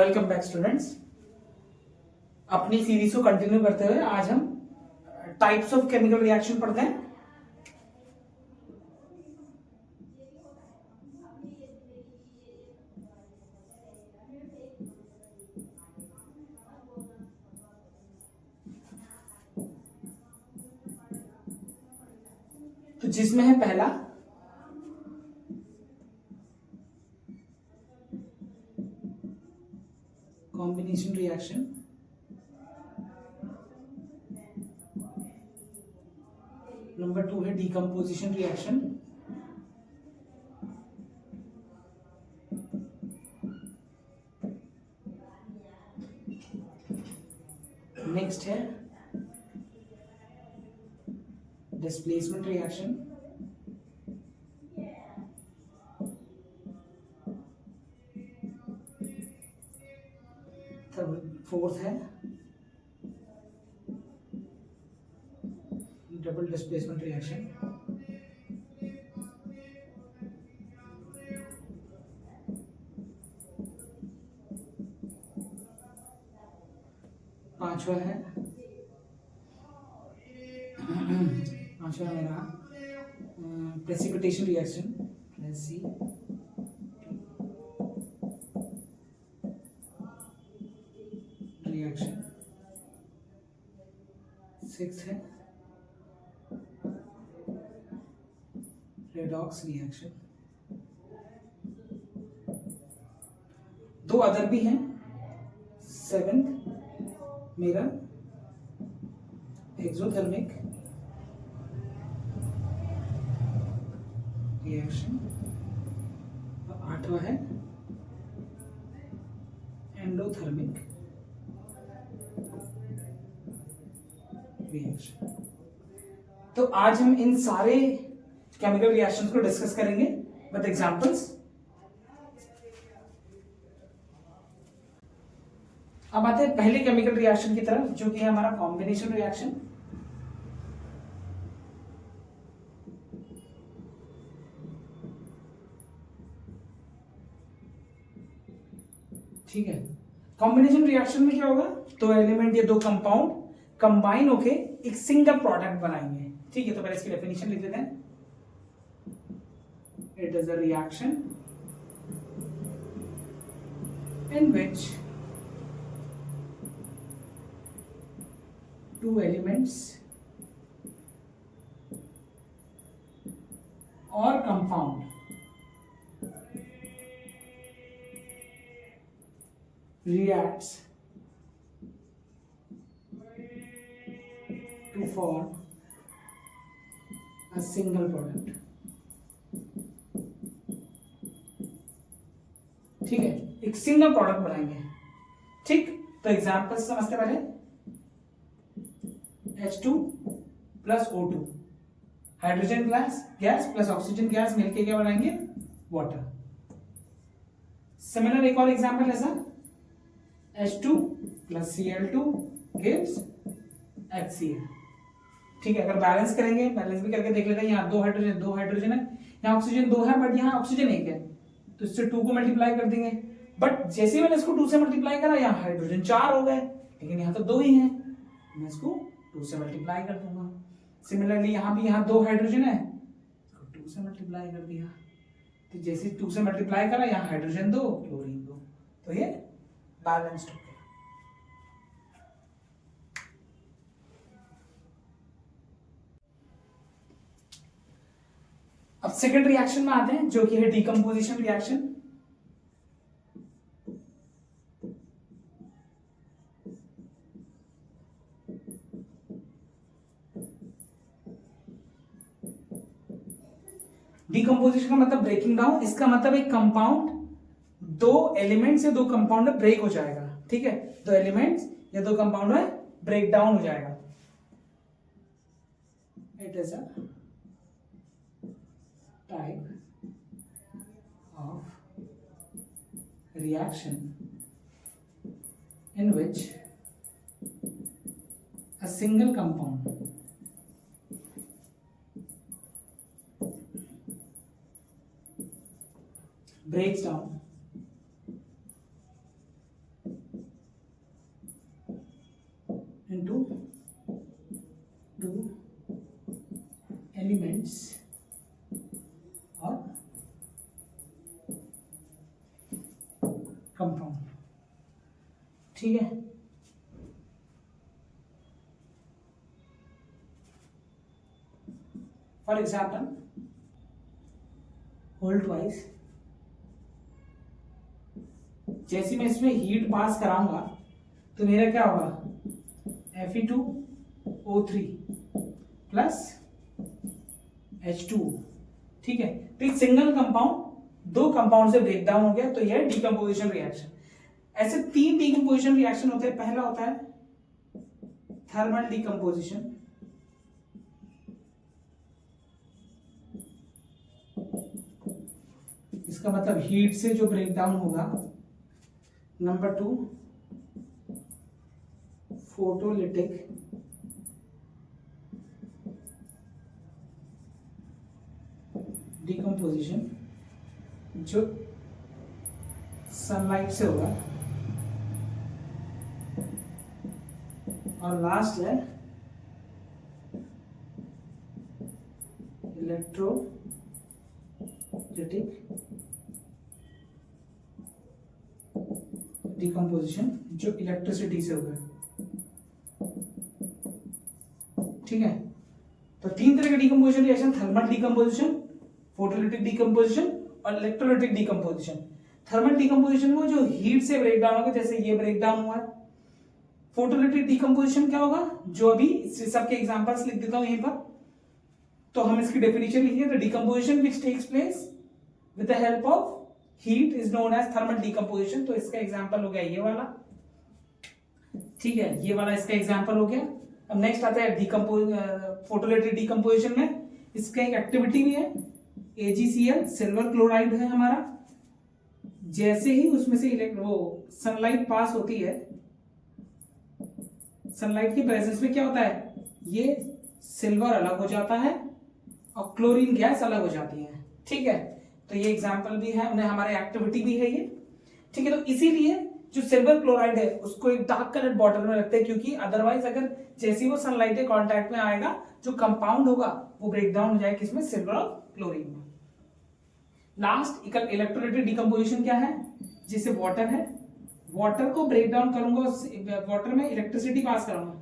Welcome back students. अपनी series को continue करते हुए आज हम टाइप्स ऑफ केमिकल रिएक्शन पढ़ते हैं। तो जिसमें है पहला कॉम्बिनेशन रिएक्शन, नंबर 2 है डीकम्पोजिशन रिएक्शन, नेक्स्ट है डिस्प्लेसमेंट रिएक्शन, फोर्थ है डबल डिस्प्लेसमेंट रिएक्शन, पांचवा मेरा प्रेसिपिटेशन रिएक्शन, रिएक्शन, सिक्स है रेडॉक्स रिएक्शन। दो अदर भी हैं। सेवेंथ मेरा एक्सोथर्मिक रिएक्शन और आठवां है एंडोथर्मिक रिएक्शन। तो आज हम इन सारे केमिकल रिएक्शंस को डिस्कस करेंगे विद एग्जांपल्स। अब आते हैं पहले केमिकल रिएक्शन की तरफ, जो कि है हमारा कॉम्बिनेशन रिएक्शन। ठीक है, कॉम्बिनेशन रिएक्शन में क्या होगा, दो एलिमेंट या दो कंपाउंड कंबाइन होके एक सिंगल प्रोडक्ट बनाएंगे। ठीक है, तो पहले इसकी डेफिनेशन लिख देते हैं। It is a reaction in which two elements or compound reacts to form a single product। ठीक है, एक सिंगल प्रोडक्ट बनाएंगे। ठीक, तो एग्जांपल समझते पहले। H2 plus O2, hydrogen gas plus oxygen gas मिलके क्या बनाएंगे, वाटर। सिमिलर एक और एग्जांपल ऐसा, H2 plus Cl2 gives HCl। ठीक है, अगर बैलेंस करेंगे, बैलेंस भी करके देख लेते हैं। यहाँ दो हाइड्रोजन है, यहाँ ऑक्सीजन दो है, बट यहाँ ऑक्सीजन एक है, तो इससे 2 को मल्टीप्लाई कर देंगे। बट जैसे मैंने इसको 2 से मल्टीप्लाई करा, यहाँ हाइड्रोजन 4 हो गए, लेकिन यहाँ तो 2 ही है, मैं इसको 2 से मल्टीप्लाई कर दूंगा। सिमिलरली यहाँ भी, यहाँ 2 हाइड्रोजन है, 2 से मल्टीप्लाई कर दिया, तो जैसे 2 से मल्टीप्लाई करा, यहाँ हाइड्रोजन 2 क्लोरीन 2, तो ये बैलेंस्ड हो गया। अब सेकंड रिएक्शन में आते हैं, जो कि है डीकम्पोजिशन रिएक्शन। डीकम्पोजिशन का मतलब ब्रेकिंग डाउन। इसका मतलब एक कंपाउंड दो एलिमेंट से दो कंपाउंड में ब्रेक हो जाएगा। ठीक है, दो एलिमेंट्स या दो कंपाउंड में ब्रेक डाउन हो जाएगा। It is a type of reaction in which a single compound breaks down elements और कंपाउंड। ठीक है, फॉर एग्जाम्पल होल ट्वाइस, जैसे मैं इसमें हीट पास कराऊंगा तो मेरा क्या होगा, Fe2O3 प्लस H2O। ठीक है, तो एक सिंगल कंपाउंड दो कंपाउंड से ब्रेक डाउन हो गया, तो यह डिकम्पोजिशन रिएक्शन। ऐसे 3 डिकम्पोजिशन रिएक्शन होते हैं। पहला होता है थर्मल डिकम्पोजिशन, इसका मतलब हीट से जो ब्रेक डाउन होगा। नंबर 2 फोटोलिटिक डिकम्पोजिशन, जो सनलाइट से होगा। और लास्ट है इलेक्ट्रोलिटिक डिकम्पोजिशन, जो इलेक्ट्रिसिटी से होगा। ठीक है, तो 3 तरह के decomposition reaction, thermal decomposition, photolytic decomposition और इलेक्ट्रोलिटिक डिकम्पोजिशन। थर्मल डिकम्पोजिशन में जो हीट से ब्रेक डाउन होगा, जैसे ये ब्रेक डाउन हुआ है। फोटोलिटिक डिकम्पोजिशन क्या होगा, जो अभी सबके एग्जांपल्स लिख देता हूं यहीं पर, तो हम इसकी डेफिनेशन लिखेंगे। तो decomposition which takes place with the help of heat is known as thermal decomposition. तो इसका एग्जांपल हो गया ये वाला। ठीक है, ये वाला इसका एग्जांपल हो गया। अब नेक्स्ट आता है फोटोलिटिक डिकम्पोजिशन में इसका एक एक्टिविटी भी है, AgCl, सिल्वर क्लोराइड है हमारा। जैसे ही उसमें से वो सनलाइट पास होती है, सनलाइट की प्रेजेंस में क्या होता है, ये सिल्वर अलग हो जाता है और क्लोरीन गैस अलग हो जाती है। ठीक है, तो ये एग्जांपल भी है, उन्हें हमारे एक्टिविटी भी है ये। ठीक है, तो इसीलिए जो सिल्वर क्लोराइड है उसको एक डार्क कलर बॉटल में रखते हैं, क्योंकि अदरवाइज अगर जैसे ही वो सनलाइट के कांटेक्ट में आएगा, जो कंपाउंड होगा वो ब्रेक डाउन हो जाएगा किसमें, सिल्वर और क्लोरीन में। लास्ट इलेक्ट्रोलाइटिक डिकम्पोजिशन क्या है, जिसे वाटर है, वाटर को ब्रेक डाउन करूंगा, वाटर में इलेक्ट्रिसिटी पास करूंगा।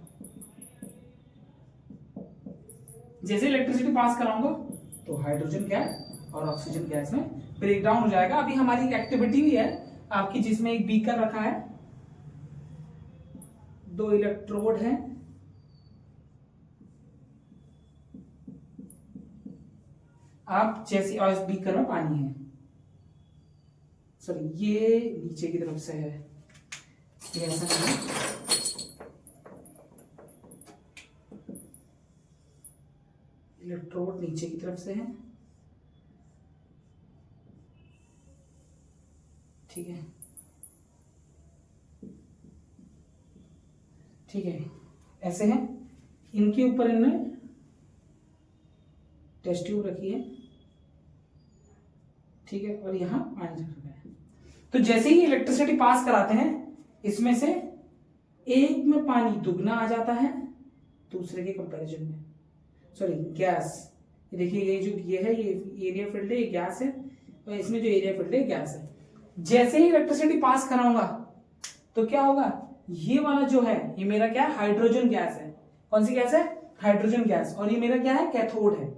जैसे इलेक्ट्रिसिटी पास कराऊंगा तो हाइड्रोजन गैस और ऑक्सीजन गैस में ब्रेक डाउन हो जाएगा। अभी हमारी एक एक्टिविटी भी है आपकी, जिसमें एक बीकर रखा है, 2 इलेक्ट्रोड हैं, आप जैसे, और इस बीकर में पानी है, सॉरी ये नीचे की तरफ से है, ये ऐसा है। इलेक्ट्रोड नीचे की तरफ से है। ठीक है, ठीक है, ऐसे हैं। इनके ऊपर इन्होंने टेस्ट ट्यूब रखी है। ठीक है, और यहां पानी रखा है। तो जैसे ही इलेक्ट्रिसिटी पास कराते हैं, इसमें से एक में पानी दुगना आ जाता है दूसरे के कंपैरिजन में, सॉरी गैस। देखिए ये जो ये है, ये एरिया फील्ड है, ये गैस है, और इसमें जो एरिया फील्ड है गैस है। जैसे ही इलेक्ट्रिसिटी पास कराऊंगा तो क्या होगा, ये वाला जो है ये मेरा क्या है, हाइड्रोजन गैस है। कौन सी गैस है, हाइड्रोजन गैस। और ये मेरा क्या है, कैथोड है।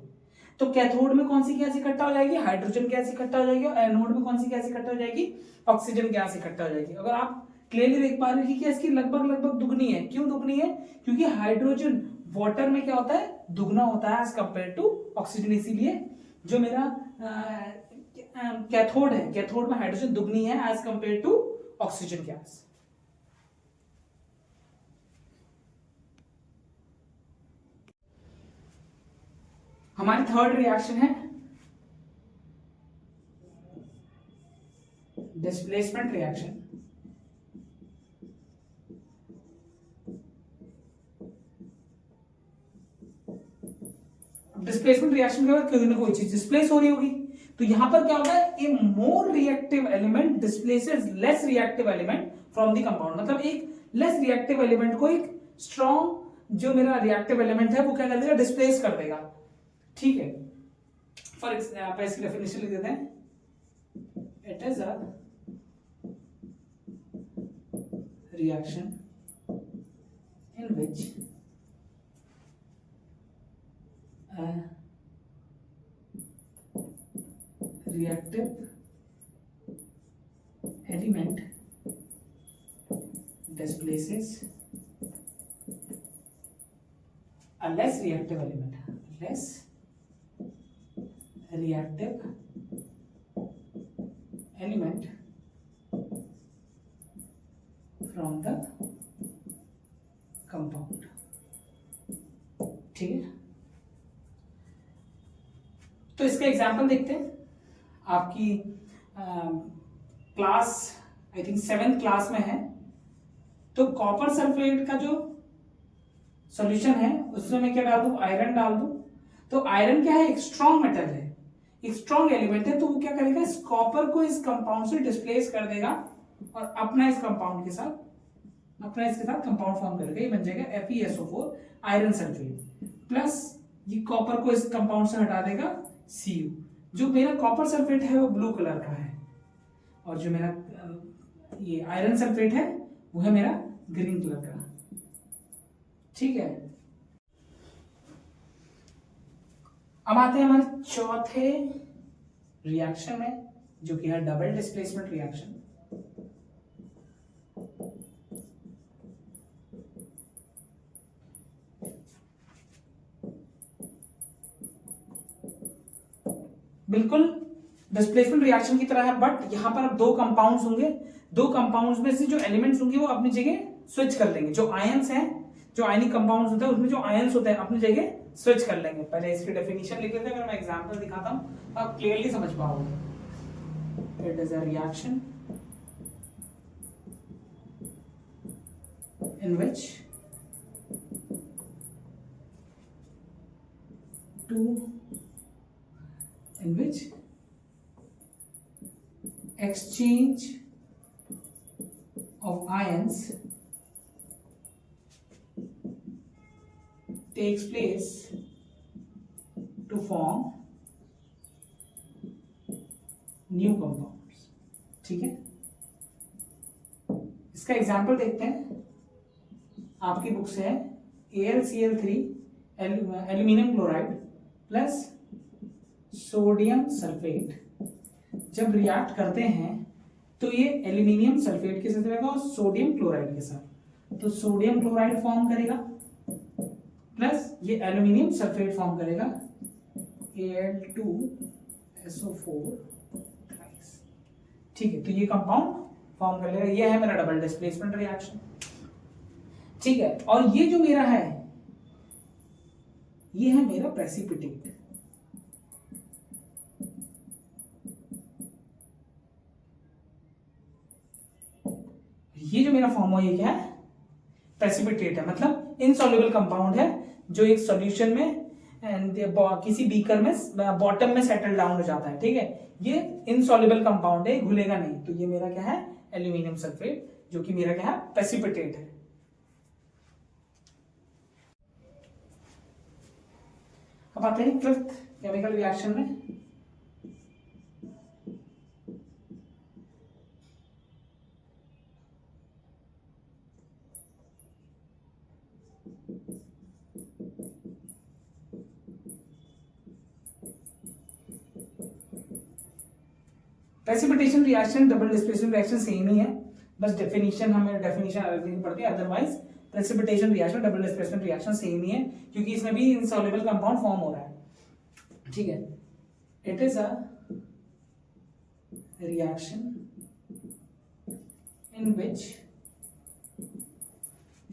तो कैथोड में कौन सी गैस इकट्ठा हो जाएगी, हाइड्रोजन गैस इकट्ठा हो जाएगी। और एनोड में कौन सी गैस इकट्ठा हो जाएगी, ऑक्सीजन गैस इकट्ठा हो जाएगी। अगर आप क्लियरली देख पा रहे हैं कि इसकी लगभग दुगनी है। क्यों दुगनी है, क्योंकि हाइड्रोजन वाटर में क्या होता है, दुगना होता है एज कंपेयर टू ऑक्सीजन। इसीलिए जो मेरा कैथोड है, कैथोड में हाइड्रोजन दुगनी है as compare to oxygen gas. हमारी थर्ड रिएक्शन है डिस्प्लेसमेंट रिएक्शन। डिस्प्लेसमेंट रिएक्शन के बाद कोई ना कोई चीज डिस्प्लेस हो रही होगी, तो यहां पर क्या होगा, a more reactive element displaces less reactive element from the compound. मतलब एक लेस रिएक्टिव एलिमेंट को एक स्ट्रॉन्ग जो मेरा रिएक्टिव एलिमेंट है वो क्या कर देगा, डिस्प्लेस कर देगा। ठीक है, फॉर इसकी डेफिनेशन लिख देते हैं, it is a reaction in which a reactive element displaces a less reactive element, less reactive element from the compound. ठीक है, तो इसका एग्जांपल देखते हैं। आपकी class I think 7th class में है, तो कॉपर सल्फेट का जो सॉल्यूशन है उसमें मैं क्या डाल दूं, आयरन डाल दूं। तो आयरन क्या है, एक स्ट्रॉन्ग मेटल है, एक स्ट्रॉन्ग एलिमेंट है, तो वो क्या करेगा, इस कॉपर को इस कंपाउंड से डिस्प्लेस कर देगा और अपना इस कंपाउंड के साथ इसके साथ कंपाउंड फॉर्म करेगा। ये बन जाएगा FeSO4 आयरन सल्फेट, प्लस ये कॉपर को इस कंपाउंड से हटा देगा Cu। जो मेरा कॉपर सल्फेट है वो ब्लू कलर का है, और जो मेरा ये आयरन सल्फेट है वो है मेरा ग्रीन कलर का। ठीक है, अब आते हैं हमारे चौथे रिएक्शन में, जो कि है डबल डिस्प्लेसमेंट रिएक्शन। बिल्कुल डिस्प्लेसमेंट रिएक्शन की तरह है, बट यहां पर अब दो कंपाउंड्स होंगे, दो कंपाउंड्स में से जो एलिमेंट्स होंगे वो अपनी जगह स्विच कर लेंगे। जो आयंस हैं, जो आयनिक कंपाउंड्स होते हैं उसमें जो आयंस होते हैं अपनी जगह स्विच कर लेंगे। पहले इसकी डेफिनेशन लिख लेते हैं, अगर मैं एग्जांपल दिखाता हूं आप क्लियरली समझ पाओगे। It is a reaction in which in which exchange of ions takes place to form new compounds। ठीक है, इसका एग्जांपल देखते हैं। आपकी बुक से है AlCl3 aluminium chloride plus sodium sulphate जब रिएक्ट करते हैं तो ये एल्यूमिनियम सल्फेट के साथ रहेगा और सोडियम क्लोराइड के साथ, तो सोडियम क्लोराइड फॉर्म करेगा प्लस ये एल्यूमिनियम सल्फेट फॉर्म करेगा Al2SO4। ठीक है, तो ये कंपाउंड फॉर्म कर लेगा। ये है मेरा डबल डिस्प्लेसमेंट रिएक्शन। ठीक है, और ये जो मेरा है ये है मेरा प्रेसिपिटेट। ये जो मेरा फॉर्म हुआ ये क्या है, प्रेसिपिटेट है, मतलब इनसॉल्युबल कंपाउंड है जो एक सॉल्यूशन में किसी बीकर में बॉटम में सेटल डाउन हो जाता है। ठीक है, ये इनसॉल्युबल कंपाउंड है, घुलेगा नहीं। तो ये मेरा क्या है, एल्यूमिनियम सल्फेट, जो कि मेरा क्या है, प्रेसिपिटेट है। अब आते हैं 5th केमिकल रिएक्शन में। Precipitation reaction double displacement reaction same ही है, बस डेफिनेशन हमें डेफिनेशन अलग देनी पड़ती है। Otherwise precipitation reaction double displacement reaction same ही है, क्योंकि इसमें भी इनसॉल्युबल कंपाउंड फॉर्म हो रहा है। ठीक है, it is a reaction in which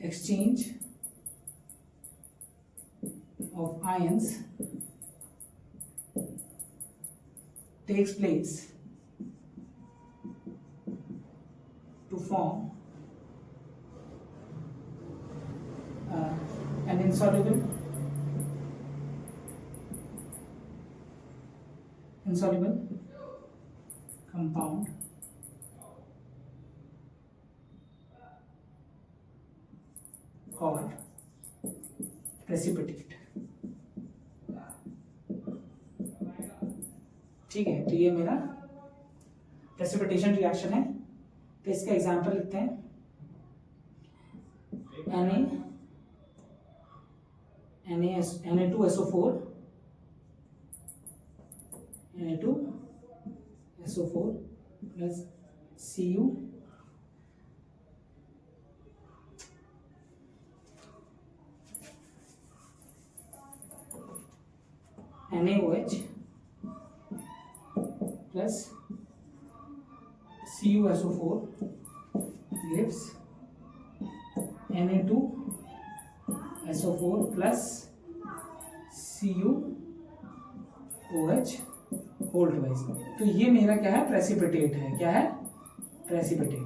exchange of ions takes place to form an insoluble compound called precipitate। ठीक है, तो ये मेरा प्रेसिपिटेशन रिएक्शन है। तो इसका एग्जांपल लिखते हैं, Na2SO4 plus Cu NaOH plus CuSO4 gives Na2SO4 plus CuOH hold wise. तो ये मेरा क्या है, प्रेसिपिटेट है। क्या है, प्रेसिपिटेट।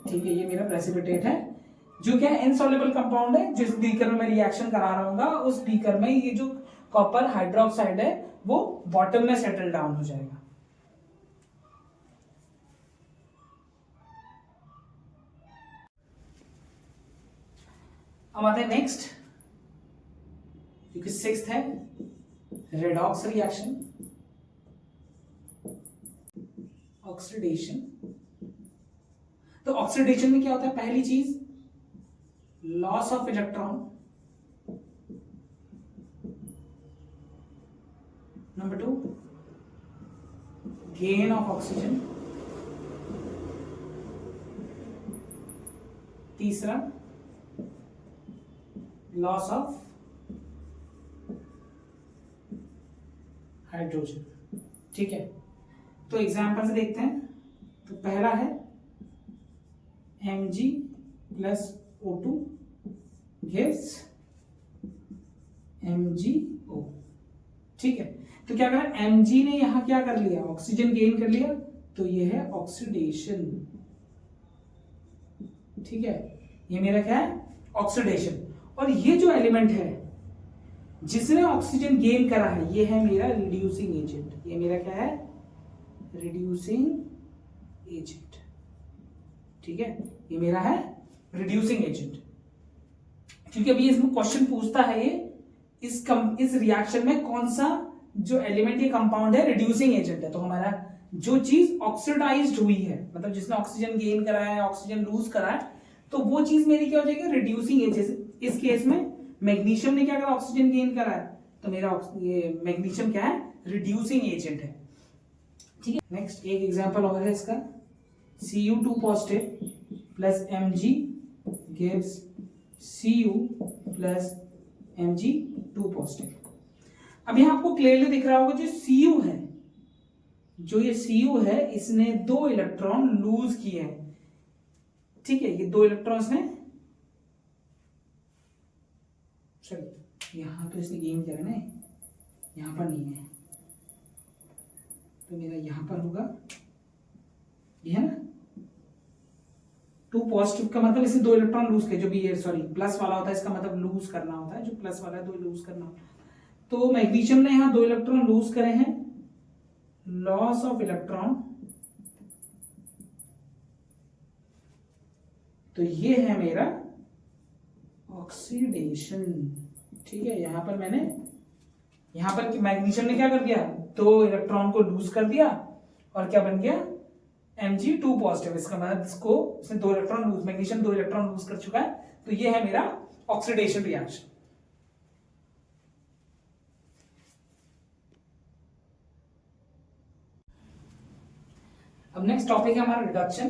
ठीक है, ये मेरा प्रेसिपिटेट है, जो क्या है, इनसॉल्युबल कंपाउंड है। जिस बीकर में मैं रिएक्शन करा रहा हूँ उस बीकर में ये जो कॉपर हाइड्रोक्साइड है वो बॉटम में सेटल डाउन हो जाएगा। अब आते हैं नेक्स्ट, जो कि 6th है, रेडॉक्स रिएक्शन, ऑक्सीडेशन। तो ऑक्सीडेशन में क्या होता है, पहली चीज loss of electron, number 2 gain of oxygen, तीसरा लॉस ऑफ हाइड्रोजन। ठीक है, तो एग्जाम्पल से देखते हैं। तो पहला है Mg plus O2 gives MgO। ठीक है, तो क्या करा, Mg ने यहां क्या कर लिया, ऑक्सीजन गेन कर लिया, तो ये है ऑक्सीडेशन। ठीक है, ये मेरा क्या है, ऑक्सीडेशन। और ये जो एलिमेंट है जिसने ऑक्सीजन गेन करा है, ये है मेरा रिड्यूसिंग एजेंट। ये मेरा क्या है, रिड्यूसिंग एजेंट। ठीक है, ये मेरा है रिड्यूसिंग एजेंट। क्योंकि अभी इसमें क्वेश्चन पूछता है ये इस रिएक्शन में कौन सा जो एलिमेंट ये कंपाउंड है रिड्यूसिंग एजेंट है। तो हमारा जो चीज ऑक्सीडाइज्ड हुई है, मतलब जिसने ऑक्सीजन गेन करा है, ऑक्सीजन लूज करा है, तो वो चीज मेरी क्या हो जाएगी, रिड्यूसिंग एजेंट। इस केस में मैग्नीशियम ने क्या करा, ऑक्सीजन गेन करा है, तो मेरा ये मैग्नीशियम क्या है, रिड्यूसिंग एजेंट है। ठीक है, नेक्स्ट एक एग्जांपल और है इसका, Cu2 positive plus Mg gives Cu plus Mg2 positive. अब यहां आपको क्लियरली दिख रहा होगा, जो Cu है, जो ये Cu है, इसने 2 इलेक्ट्रॉन लूज किए हैं। ठीक है, ये 2 इलेक्ट्रॉन्स ने, चलिए यहां तो इसने गेन किया ना, यहां पर नहीं है, तो मेरा यहां पर होगा, ये है ना 2 पॉजिटिव का मतलब इसने 2 इलेक्ट्रॉन लूज किए, जो भी ये सॉरी प्लस वाला होता है इसका मतलब लूज करना होता है, जो प्लस वाला है 2 लूज करना होता है। तो मैग्नीशियम ने यहां 2 इलेक्ट्रॉन लूज करे हैं, लॉस ऑफ इलेक्ट्रॉन। तो ये है मेरा ऑक्सीडेशन। ठीक है, यहां पर मैग्नीशियम ने क्या कर दिया, 2 इलेक्ट्रॉन को लूज कर दिया, और क्या बन गया, Mg2 पॉजिटिव। इसका मतलब इसने 2 electron lose, magnesium 2 electron lose कर चुका है, तो ये है मेरा ऑक्सीडेशन रिएक्शन। अब नेक्स्ट टॉपिक है हमारा रिडक्शन।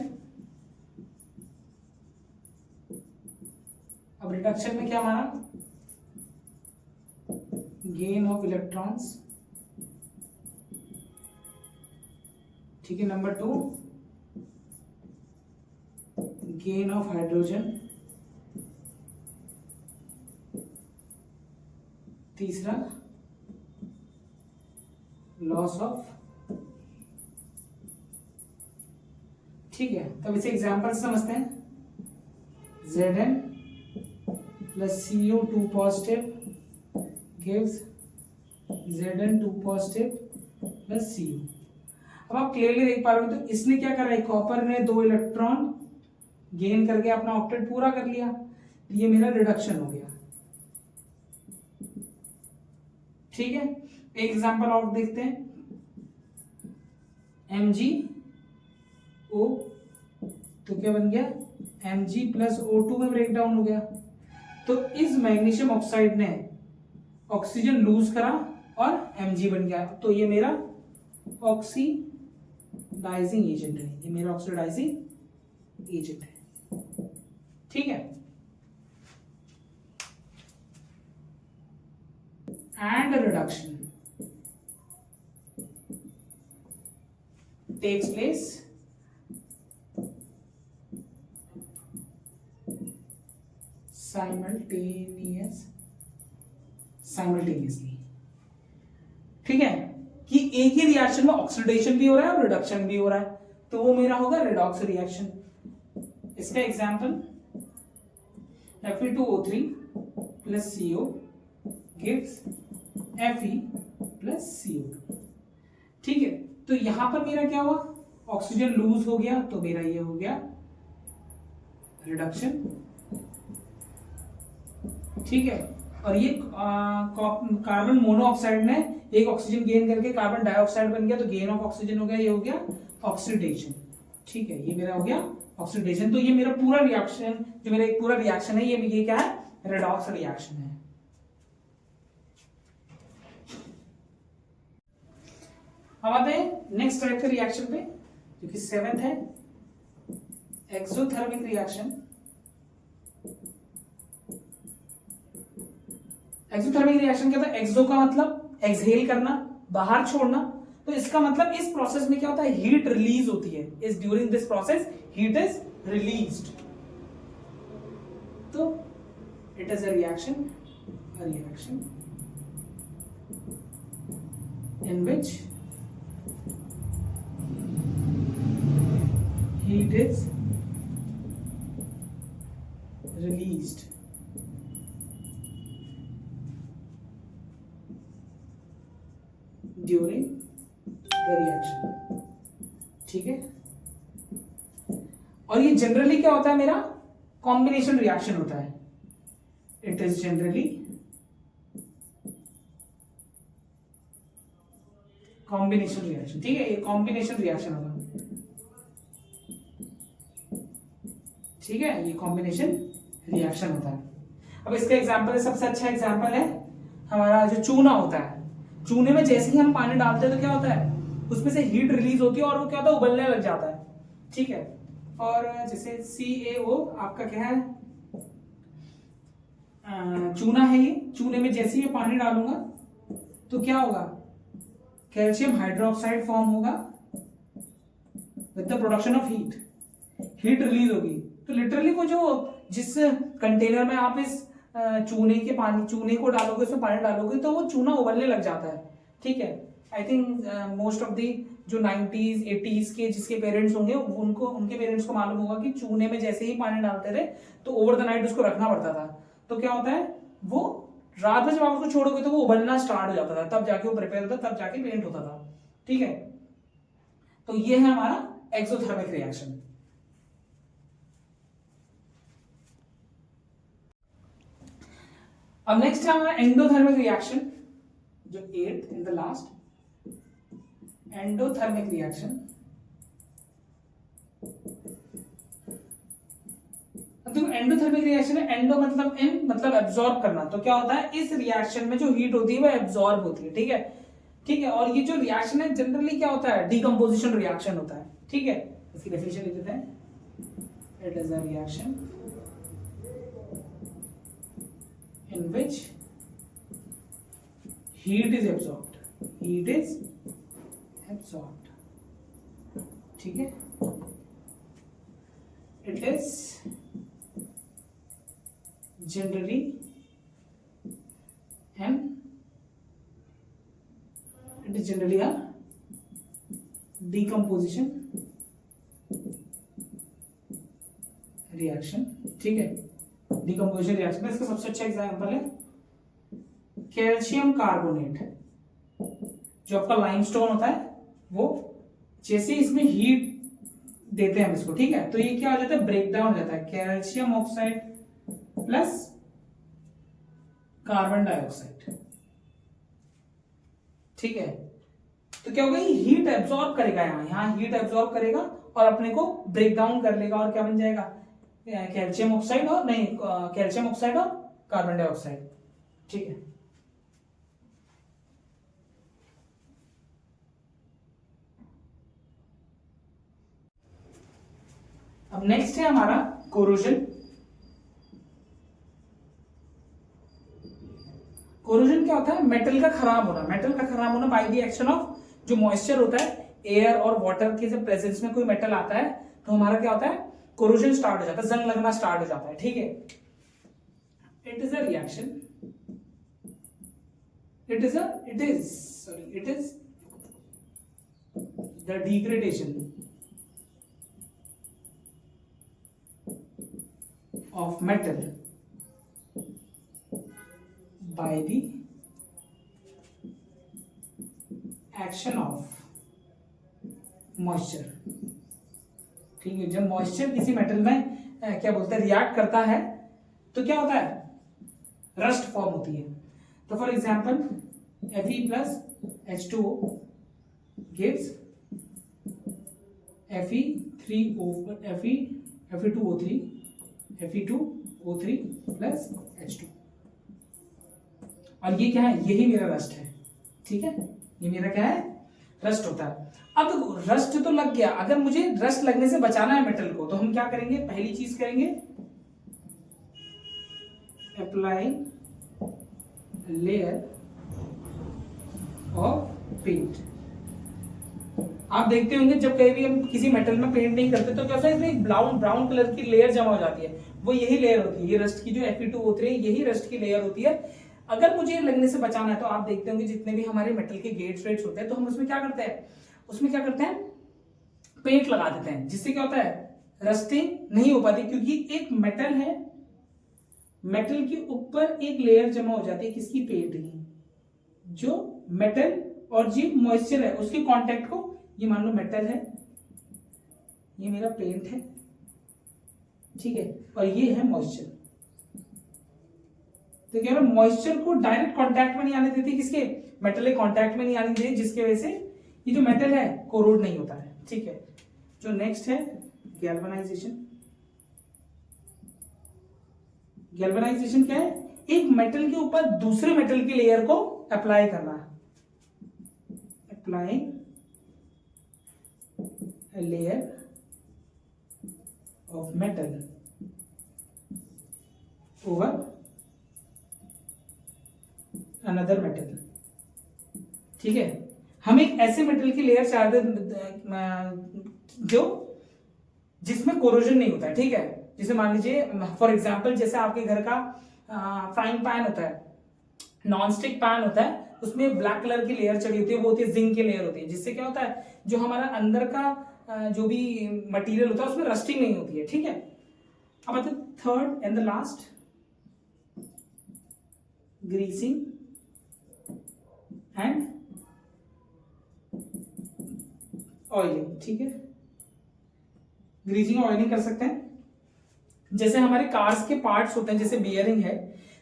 अब रिडक्शन में क्या हमारा, गेन ऑफ इलेक्ट्रॉन्स। ठीक है, नंबर 2 गेन ऑफ हाइड्रोजन, तीसरा लॉस ऑफ। ठीक है, तब इसे एग्जांपल समझते हैं। Zn plus CO2 positive gives Zn2 positive plus Cu। अब आप क्लियरली देख पा रहे हो, तो इसने क्या करा है, कॉपर ने 2 इलेक्ट्रॉन गेन करके अपना ऑक्टेट पूरा कर लिया, तो ये मेरा रिडक्शन हो गया। ठीक है, एक एग्जांपल और देखते हैं। MgO, तो क्या बन गया Mg प्लस O2 में ब्रेक डाउन हो गया। तो इस मैग्नीशियम ऑक्साइड ने ऑक्सीजन लूज करा और Mg बन गया। तो ये मेरा ऑक्सीडाइजिंग एजेंट है, ये मेरा ऑक्सीडाइजिंग एजेंट है। ठीक है, and reduction takes place simultaneously। ठीक है, कि एक ही रिएक्शन में ऑक्सीडेशन भी हो रहा है और रिडक्शन भी हो रहा है, तो वो मेरा होगा रेडॉक्स रिएक्शन। इसका example Fe2O3 plus CO gives Fe plus CO2। ठीक है, तो यहां पर मेरा क्या हुआ, ऑक्सीजन लूज हो गया, तो मेरा ये हो गया रिडक्शन। ठीक है, और ये कार्बन मोनोऑक्साइड ने एक ऑक्सीजन गेन करके कार्बन डाइऑक्साइड बन गया, तो गेन ऑफ ऑक्सीजन हो गया, ये हो गया ऑक्सीडेशन। ठीक है, ये मेरा हो गया ऑक्सीडेशन। तो ये मेरा पूरा रिएक्शन, जो मेरा एक पूरा रिएक्शन है, ये क्या है, रेडॉक्स रिएक्शन है। अब आते हैं नेक्स्ट टाइप के रिएक्शन पे, जो कि 7th है, एक्सोथर्मिक रिएक्शन। एक्सोथर्मिक रिएक्शन क्या होता है, एक्सो का मतलब एक्सहेल करना, बाहर छोड़ना, तो इसका मतलब इस प्रोसेस में क्या होता है, हीट रिलीज होती है। इस during this process heat is released, तो it is a reaction in which heat is released during the reaction। ठीक है, और ये जनरली क्या होता है, मेरा कॉम्बिनेशन रिएक्शन होता है। It is generally combination reaction. ठीक है, ये कॉम्बिनेशन रिएक्शन होगा। ठीक है, ये कॉम्बिनेशन रिएक्शन होता है। अब इसका एग्जांपल है, सबसे अच्छा एग्जांपल है हमारा जो चूना होता है। चूने में जैसे ही हम पानी डालते हैं तो क्या होता है, उसमें से हीट रिलीज होती है और वो क्या होता है, उबलने लग जाता है। ठीक है, और जैसे CaO आपका क्या है, चूना है। ये चूने में जैसे ही पानी डालूंगा तो क्या होगा, कैल्शियम हाइड्रोक्साइड फॉर्म होगा with the production of heat release होगी। तो लिटरली वो जो जिस कंटेनर में आप इस चूने को डालोगे, उसमें पानी डालोगे, तो वो चूना उबलने लग जाता है। ठीक है, I think most of the जो 90s 80s के जिसके पेरेंट्स होंगे उनके पेरेंट्स को मालूम होगा कि चूने में जैसे ही पानी डालते थे तो ओवर द नाइट उसको रखना पड़ता था। तो क्या होता है, वो रात में जब आप उसको छोड़ोगे तो वो उबलना स्टार्ट हो जाता था, तब जाके वो प्रिपेयर होता, तब जाके पेंट होता था। ठीक है, तो ये है हमारा एक्सोथर्मिक रिएक्शन। अब नेक्स्ट है हमारा एंडोथर्मिक रिएक्शन, जो 8th in the last, endothermic reaction. देखो एंडोथर्मिक रिएक्शन है, एंडो मतलब इन, मतलब एब्जॉर्ब करना। तो क्या होता है, इस रिएक्शन में जो हीट होती है वो एब्जॉर्ब होती है। ठीक है, ठीक है, और ये जो रिएक्शन है जनरली क्या होता है, डीकंपोजिशन रिएक्शन होता है। ठीक है, इसकी डेफिनेशन लिख देते हैं, it is a reaction in which heat is absorbed, ठीक है, it is generally a decomposition reaction। ठीक है, डिकम्पोजिशन रिएक्शन में इसका सबसे अच्छा एग्जांपल है कैल्शियम कार्बोनेट। जो आपका लाइमस्टोन होता है, वो जैसे इसमें हीट देते हैं इसको, ठीक है, तो ये क्या हो जाता है, ब्रेक डाउन हो जाता है, calcium oxide plus carbon dioxide. ठीक है, तो क्या होगा, ये हीट एब्जॉर्ब करेगा, यहाँ हीट एब्जॉर्ब करेगा और अपने को ब्रेक डाउन कर लेगा और क्या बन जाएगा, कैल्शियम ऑक्साइड और नहीं कैल्शियम ऑक्साइड और कार्बन डाइऑक्साइड। ठीक है, अब नेक्स्ट है हमारा कोरोजन। कोरोजन क्या होता है, मेटल का खराब होना। मेटल का खराब होना बाय द एक्शन ऑफ जो मॉइस्चर होता है, एयर और वाटर के जब प्रेजेंस में कोई मेटल आता है तो हमारा क्या होता है, कोरोजन स्टार्ट हो जाता है, जंग लगना स्टार्ट हो जाता है। ठीक है, it is a reaction, it is the degradation of metal by the action of moisture। ठीक है, जब मॉइस्चर किसी मेटल में क्या बोलते हैं रिएक्ट करता है तो क्या होता है, रस्ट फॉर्म होती है। तो for example Fe plus H2O gives Fe2O3 plus H2। और ये क्या है, यही मेरा रस्ट है। ठीक है, ये मेरा क्या है, रस्ट होता है। अब रस्ट तो लग गया, अगर मुझे रस्ट लगने से बचाना है मेटल को तो हम क्या करेंगे, पहली चीज करेंगे अप्लाई लेयर ऑफ पेंट। आप देखते होंगे जब कहीं भी हम किसी मेटल में पेंट नहीं करते तो क्या होता है, इसमें ब्राउन कलर की लेयर जमा हो जाती है, वो यही लेयर होती है, ये रस्ट की जो Fe2O3 यही रस्ट की लेयर होती है। अगर मुझे लगने से बचाना है तो आप देखते होंगे जितने भी हमारे मेटल के गेट्स वेट्स होते हैं तो हम उसमें क्या करते हैं, पेंट लगा देते हैं, जिससे क्या होता है, रस्टिंग नहीं हो पाती, क्योंकि एक मेटल है, मेटल के ऊपर एक लेयर जमा हो जाती है, किसकी, पेंट की। जो मेटल और जो मॉइस्चर है उसके कांटेक्ट को, ये मान लो मेटल है, ये मेरा पेंट है, ठीक है, और ये है मॉइस्चर। तो क्या मॉइस्चर को डायरेक्ट कांटेक्ट में नहीं आने देती, किसके, मेटल के कांटेक्ट में नहीं आने देती, जिसकी वजह से ये जो मेटल है कोरोड नहीं होता है। ठीक है, जो नेक्स्ट है गैल्वेनाइजेशन। गैल्वेनाइजेशन क्या है, एक मेटल के ऊपर दूसरे मेटल की लेयर को अप्लाई करना, applying a layer of metal over another metal। ठीक है, हम एक ऐसे मेटल की लेयर चाहते जो जिसमें कोरोजन नहीं होता है। ठीक है, जैसे मान लीजिए फॉर एग्जांपल, जैसे आपके घर का फ्राइंग पैन होता है, नॉन स्टिक पैन होता है, उसमें ब्लैक कलर की लेयर चढ़ी होती है, वो होती है जिंक की लेयर होती है, जिससे क्या होता है, जो हमारा अंदर का जो भी मटेरियल होता है उसमें रस्टिंग नहीं होती है। ठीक है, अब आते third and the last, greasing and oiling. ठीक है, ग्रीसिंग और ऑयलिंग कर सकते हैं। जैसे हमारे कार्स के पार्ट्स होते हैं, जैसे बियरिंग है,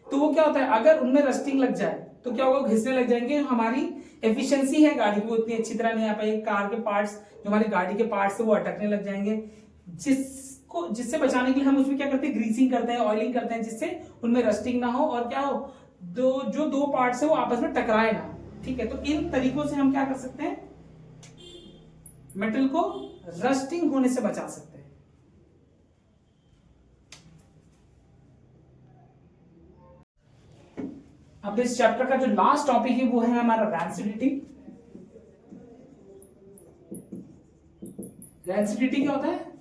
तो वो क्या होता है, अगर उनमें रस्टिंग लग जाए तो क्या होगा, घिसने लग जाएंगे, हमारी एफिशिएंसी है गाड़ी की वो उतनी अच्छी तरह नहीं आ पाएगी, कार के पार्ट्स जो हमारी गाड़ी के पार्ट्स है वो अटकने लग जाएंगे, जिससे बचाने के लिए हम उसमें क्या करते हैं, ग्रीसिंग करते हैं, ऑयलिंग करते हैं, जिससे उनमें रस्टिंग ना हो और क्या हो, जो दो पार्ट्स है वो आपस में टकराए ना। ठीक है, तो इन तरीकों से हम क्या कर सकते हैं, मेटल को रस्टिंग होने से बचा सकते हैं। अब इस चैप्टर का जो लास्ट टॉपिक है वो है हमारा रैंसिडिटी। रैंसिडिटी क्या होता है,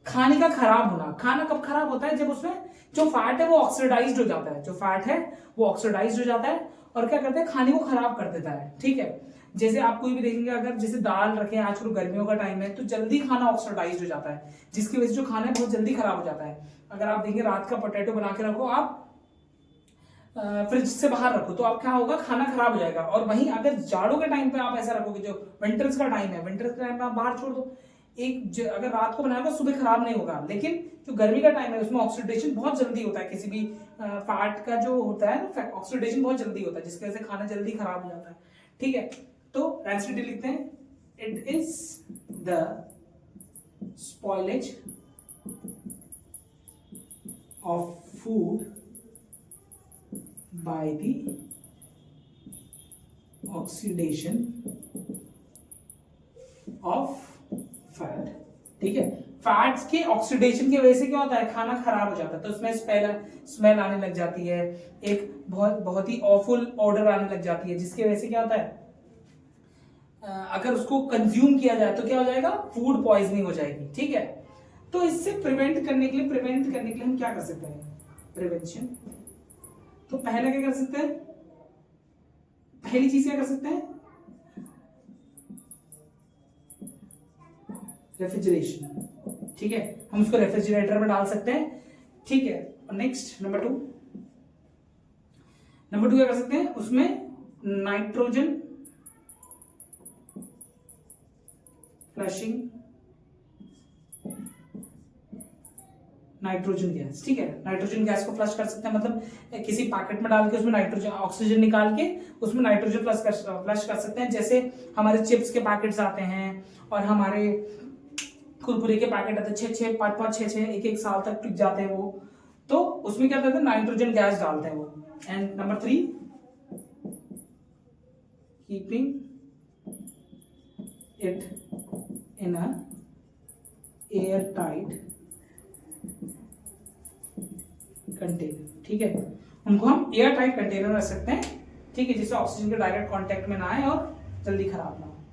खाने का खराब होना। खाना कब खराब होता है, जब उसमें जो फैट है वो ऑक्सीडाइज्ड हो जाता है, जो फैट है वो ऑक्सीडाइज्ड हो जाता है और क्या करता है, खाने को खराब कर देता है। ठीक है, जैसे आप कोई भी देखेंगे, अगर जैसे दाल रखें, आजकल गर्मियों का टाइम है तो जल्दी खाना ऑक्सीडाइज्ड हो जाता है, जिसकी वजह से जो खाना है बहुत जल्दी खराब हो जाता है। अगर आप देखेंगे रात का पोटैटो बना के रखो आप फ्रिज से बाहर रखो तो आप क्या होगा, खाना खराब हो जाएगा। और वहीं अगर जाड़ों के टाइम पे आप ऐसा रखोगे, जो विंटर्स का टाइम है, विंटर्स के टाइम पे आप बाहर छोड़ दो, अगर रात को बनाएगा सुबह खराब नहीं होगा, लेकिन जो गर्मी का टाइम है उसमें ऑक्सीडेशन बहुत जल्दी होता है, किसी भी फैट का जो होता है ना, ऑक्सीडेशन बहुत जल्दी होता है, जिसकी वजह से खाना जल्दी खराब हो जाता है। ठीक है, तो रेंसिडिटी लिखते हैं, it is the spoilage of food by the oxidation of fat. ठीक है, फैट्स के ऑक्सीडेशन की वजह से क्या होता है, खाना खराब हो जाता है, तो उसमें स्मेल आने लग जाती है, एक बहुत ही ऑफुल ऑर्डर आने लग जाती है, जिसकी वजह से क्या होता है, अगर उसको कंज्यूम किया जाए तो क्या हो जाएगा, फूड पॉइजनिंग हो जाएगी। ठीक है, तो इससे प्रिवेंट करने के लिए हम क्या कर सकते हैं, प्रिवेंशन। तो पहला क्या कर सकते हैं, पहली चीज क्या कर सकते हैं, रेफ्रिजरेशन। ठीक है, हम उसको रेफ्रिजरेटर में डाल सकते हैं। ठीक है, और नेक्स्ट नंबर टू क्या कर सकते हैं, उसमें नाइट्रोजन फ्लशिंग, नाइट्रोजन गैस। ठीक है, नाइट्रोजन गैस को फ्लश कर सकते हैं, मतलब किसी पैकेट में डाल के उसमें नाइट्रोजन ऑक्सीजन निकाल के उसमें नाइट्रोजन फ्लश कर सकते हैं। जैसे हमारे चिप्स के पैकेट्स आते हैं और हमारे कुरकुरे के पैकेट आते हैं, 6-6, 5-5, 6-6, 1-1 साल तक टिक जाते हैं वो, तो उसमें क्या करते हैं, नाइट्रोजन गैस डालते हैं वो। And number 3, keeping it in a air tight container. ठीक है, उनको हम एयर टाइट कंटेनर रख सकते हैं। ठीक है, जिससे ऑक्सीजन के डायरेक्ट कांटेक्ट में ना आए और जल्दी खराब ना हो।